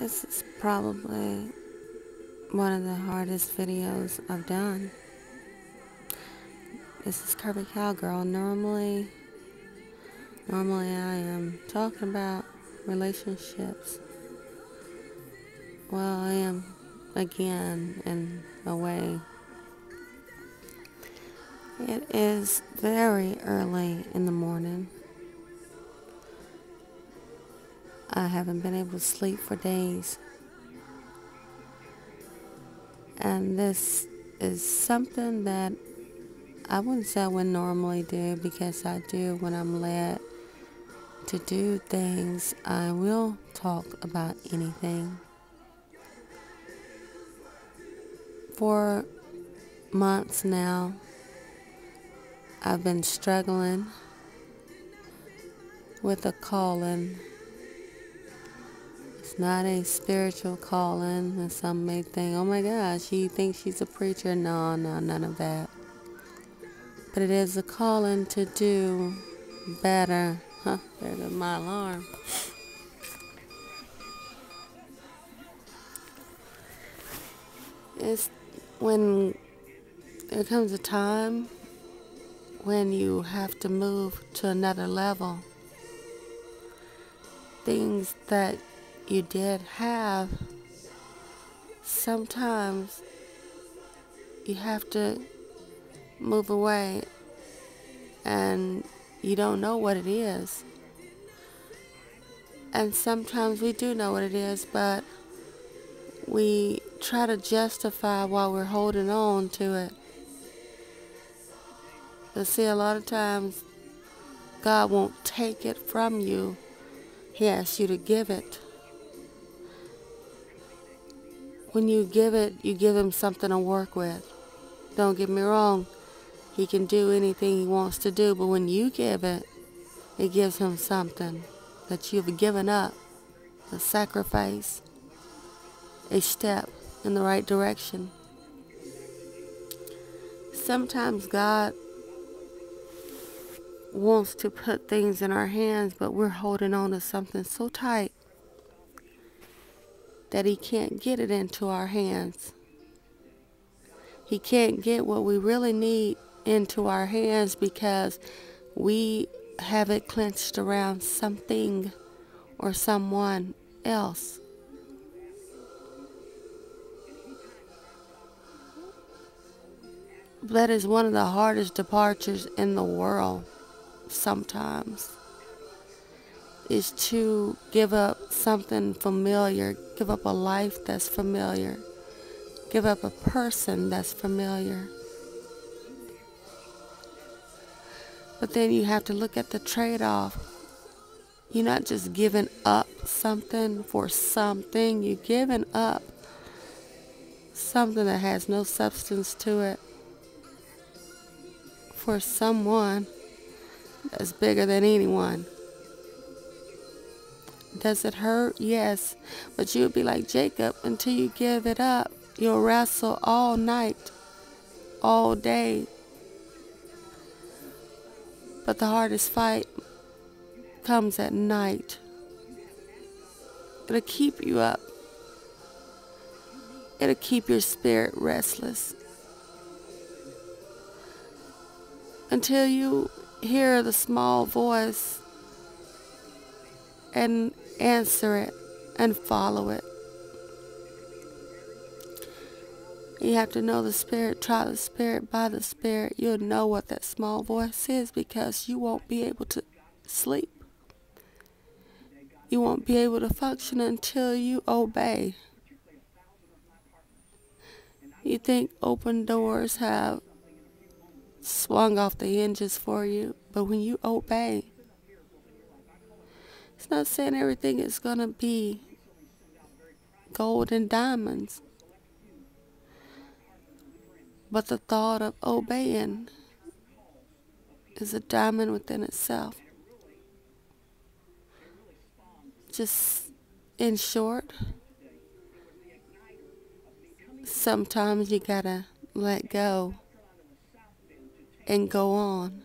This is probably one of the hardest videos I've done. This is Kirby Cowgirl. Normally I am talking about relationships. Well, I am again in a way. It is very early in the morning. I haven't been able to sleep for days. And this is something that I wouldn't say I would normally do, because I do when I'm led to do things. I will talk about anything. For months now, I've been struggling with a calling. It's not a spiritual calling, and some may think, oh my gosh, she thinks she's a preacher. No, none of that. But it is a calling to do better. There goes my alarm. It's when there comes a time when you have to move to another level. Things that you did have, sometimes you have to move away and you don't know what it is. And sometimes we do know what it is, but we try to justify while we're holding on to it. But see, a lot of times God won't take it from you. He asks you to give it. When you give it, you give him something to work with. Don't get me wrong. He can do anything he wants to do, but when you give it, it gives him something that you've given up, a sacrifice, a step in the right direction. Sometimes God wants to put things in our hands, but we're holding on to something so tight that he can't get it into our hands. He can't get what we really need into our hands because we have it clenched around something or someone else. That is one of the hardest departures in the world sometimes, is to give up something familiar, give up a life that's familiar, give up a person that's familiar. But then you have to look at the trade-off. You're not just giving up something for something. You're giving up something that has no substance to it for someone that's bigger than anyone. Does it hurt? Yes. But you'll be like Jacob until you give it up. You'll wrestle all night, all day. But the hardest fight comes at night. It'll keep you up. It'll keep your spirit restless until you hear the small voice and answer it and follow it. You have to know the Spirit, try the Spirit by the Spirit. You'll know what that small voice is, because you won't be able to sleep. You won't be able to function until you obey. You think open doors have swung off the hinges for you, but when you obey, it's not saying everything is going to be gold and diamonds. But the thought of obeying is a diamond within itself. Just in short, sometimes you gotta let go and go on.